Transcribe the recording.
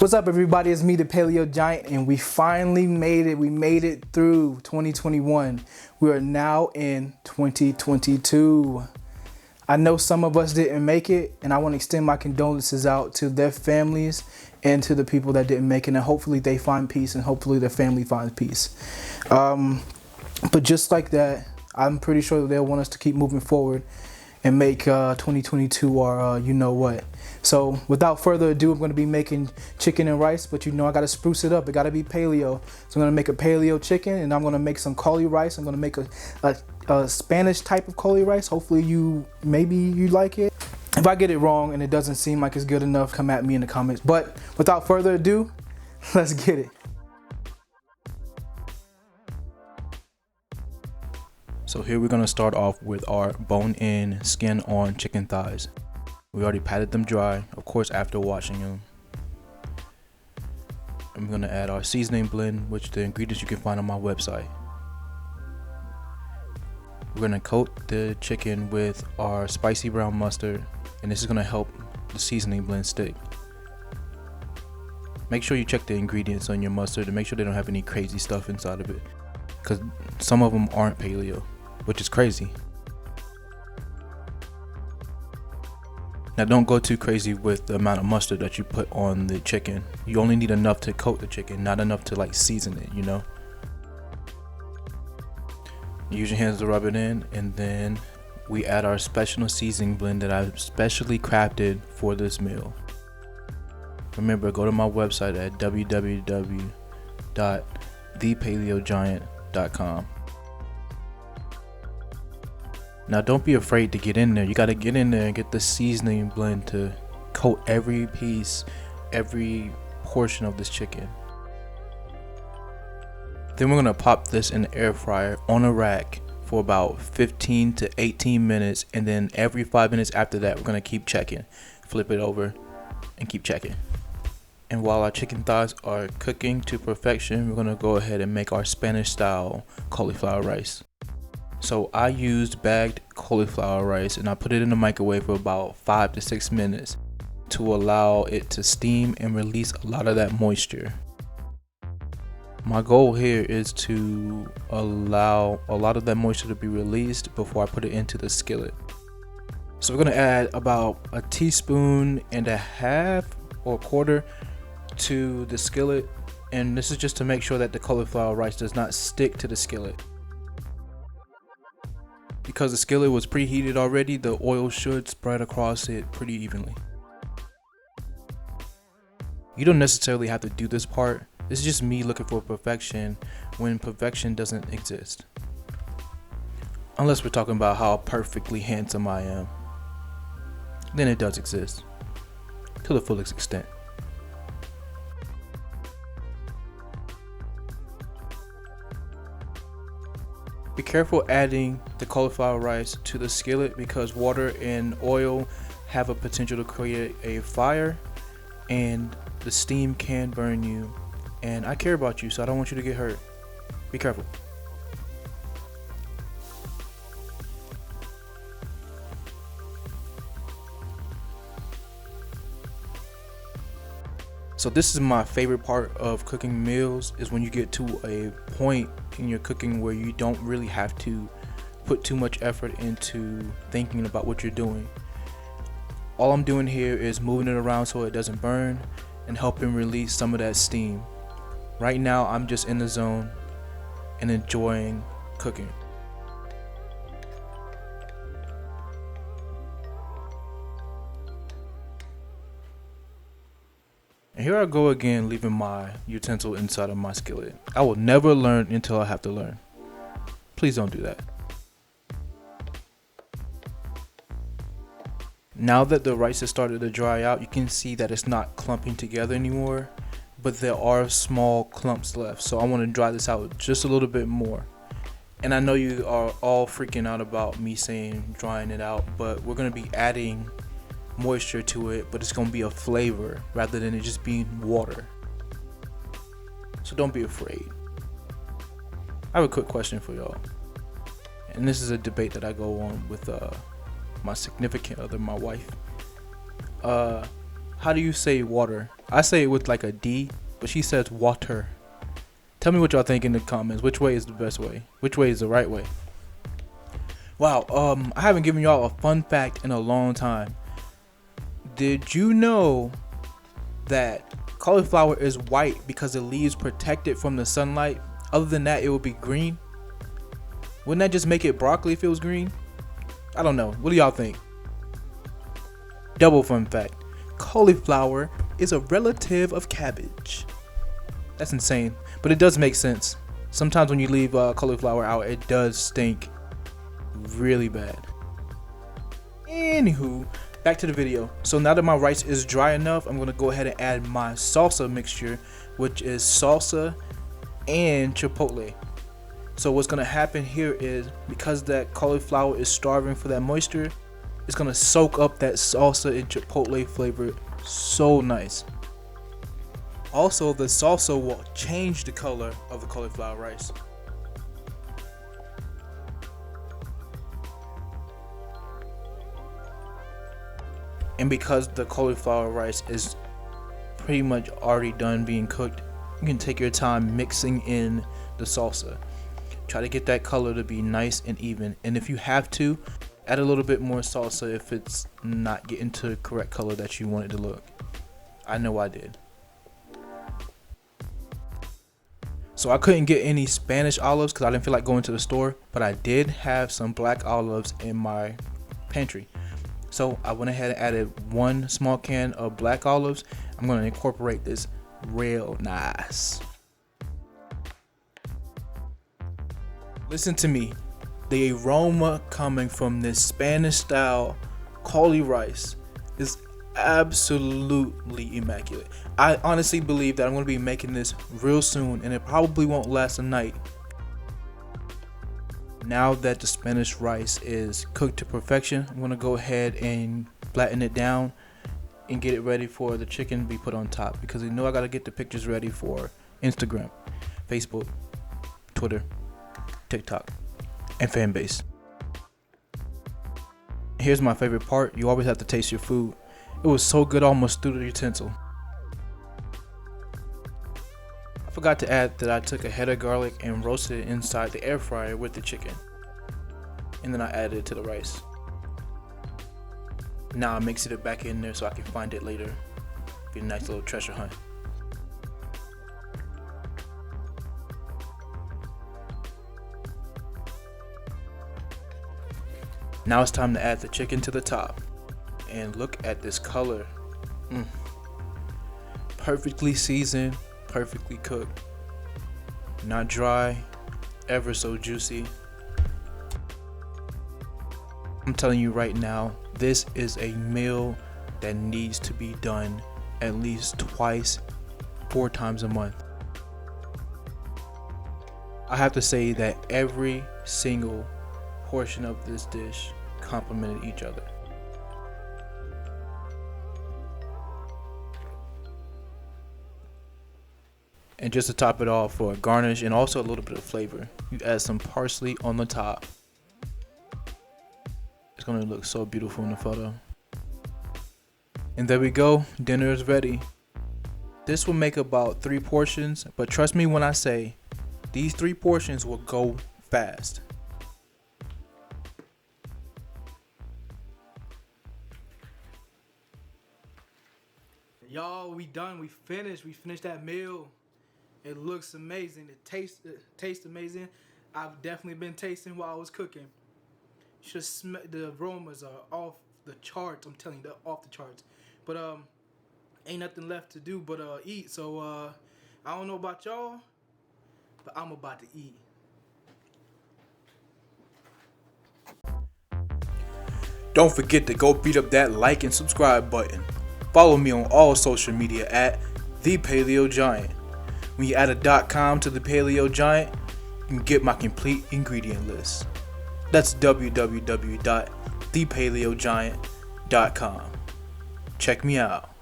What's up, everybody? It's me, the Paleo Giant, and we finally made it. We made it through 2021. We are now in 2022. I know some of us didn't make it, and I want to extend my condolences out to their families and to the people that didn't make it, and hopefully they find peace and hopefully their family finds peace. But just like that, I'm pretty sure that they'll want us to keep moving forward and make 2022 our you know what. So without further ado, I'm going to be making chicken and rice, but you know I got to spruce it up. It got to be paleo. So I'm going to make a paleo chicken, and I'm going to make some cauli-rice. I'm going to make a Spanish type of cauli-rice. Hopefully maybe you like it. If I get it wrong and it doesn't seem like it's good enough, come at me in the comments. But without further ado, let's get it. So here we're going to start off with our bone-in, skin-on chicken thighs. We already patted them dry, of course, after washing them. I'm going to add our seasoning blend, which the ingredients you can find on my website. We're going to coat the chicken with our spicy brown mustard, and this is going to help the seasoning blend stick. Make sure you check the ingredients on your mustard and make sure they don't have any crazy stuff inside of it, because some of them aren't paleo, which is crazy. Now don't go too crazy with the amount of mustard that you put on the chicken. You only need enough to coat the chicken, not enough to like season it, you know. Use your hands to rub it in, and then we add our special seasoning blend that I've specially crafted for this meal. Remember, go to my website at www.thepaleogiant.com. Now don't be afraid to get in there. You got to get in there and get the seasoning blend to coat every piece, every portion of this chicken. Then we're going to pop this in the air fryer on a rack for about 15 to 18 minutes, and then every 5 minutes after that we're going to keep checking. Flip it over and keep checking. And while our chicken thighs are cooking to perfection, we're going to go ahead and make our Spanish style cauliflower rice. So I used bagged cauliflower rice, and I put it in the microwave for about 5 to 6 minutes to allow it to steam and release a lot of that moisture. My goal here is to allow a lot of that moisture to be released before I put it into the skillet. So we're going to add about a teaspoon and a half or a quarter to the skillet, and this is just to make sure that the cauliflower rice does not stick to the skillet. Because the skillet was preheated already, the oil should spread across it pretty evenly. You don't necessarily have to do this part. This is just me looking for perfection when perfection doesn't exist. Unless we're talking about how perfectly handsome I am. Then it does exist. To the fullest extent. Be careful adding the cauliflower rice to the skillet, because water and oil have a potential to create a fire, and the steam can burn you. And I care about you, so I don't want you to get hurt. Be careful. So this is my favorite part of cooking meals, is when you get to a point in your cooking where you don't really have to put too much effort into thinking about what you're doing. All I'm doing here is moving it around so it doesn't burn and helping release some of that steam. Right now I'm just in the zone and enjoying cooking. And here I go again, leaving my utensil inside of my skillet. I will never learn until I have to learn. Please don't do that. Now that the rice has started to dry out, you can see that it's not clumping together anymore, but there are small clumps left. So I want to dry this out just a little bit more. And I know you are all freaking out about me saying drying it out, but we're going to be adding moisture to it, but it's going to be a flavor rather than it just being water. So don't be afraid. I have a quick question for y'all, and this is a debate that I go on with my significant other, my wife. How How do you say water? I say it with like a D, but she says water. Tell me what y'all think in the comments. Which way is the best way? Which way is the right way? Wow, I haven't given y'all a fun fact in a long time. Did you know that cauliflower is white because the leaves protect it from the sunlight? Other than that, it would be green. Wouldn't that just make it broccoli if it was green? I don't know. What do y'all think? Double fun fact. Cauliflower is a relative of cabbage. That's insane, but it does make sense. Sometimes when you leave cauliflower out, it does stink really bad. Anywho, back to the video. So now that my rice is dry enough, I'm gonna go ahead and add my salsa mixture, which is salsa and chipotle. So what's gonna happen here is, because that cauliflower is starving for that moisture, it's gonna soak up that salsa and chipotle flavor so nice. Also, the salsa will change the color of the cauliflower rice. And because the cauliflower rice is pretty much already done being cooked, you can take your time mixing in the salsa. Try to get that color to be nice and even. And if you have to, add a little bit more salsa if it's not getting to the correct color that you want it to look. I know I did. So I couldn't get any Spanish olives because I didn't feel like going to the store, but I did have some black olives in my pantry. So I went ahead and added 1 small can of black olives. I'm going to incorporate this real nice. Listen to me. The aroma coming from this Spanish style Cauli-Rice is absolutely immaculate. I honestly believe that I'm going to be making this real soon, and it probably won't last a night. Now that the Spanish rice is cooked to perfection, I'm going to go ahead and flatten it down and get it ready for the chicken to be put on top, because you know I got to get the pictures ready for Instagram, Facebook, Twitter, TikTok, and fan base. Here's my favorite part. You always have to taste your food. It was so good, almost through the utensil. I forgot to add that I took a head of garlic and roasted it inside the air fryer with the chicken. And then I added it to the rice. Now I'm mixing it back in there so I can find it later. Be a nice little treasure hunt. Now it's time to add the chicken to the top. And look at this color. Perfectly seasoned, perfectly cooked. Not dry, ever so juicy. I'm telling you right now, this is a meal that needs to be done at least twice, 4 times a month. I have to say that every single portion of this dish complemented each other. And just to top it off, for a garnish and also a little bit of flavor, you add some parsley on the top. It's gonna look so beautiful in the photo. And there we go, dinner is ready. This will make about 3 portions, but trust me when I say, these 3 portions will go fast. Y'all, we done. We finished that meal. It looks amazing. It tastes amazing. I've definitely been tasting while I was cooking. The aromas are off the charts. I'm telling you, they're off the charts. But ain't nothing left to do but eat. So I don't know about y'all, but I'm about to eat. Don't forget to go beat up that like and subscribe button. Follow me on all social media at The Paleo Giant. When you add a .com to The Paleo Giant, you can get my complete ingredient list. That's www.thepaleogiant.com. Check me out.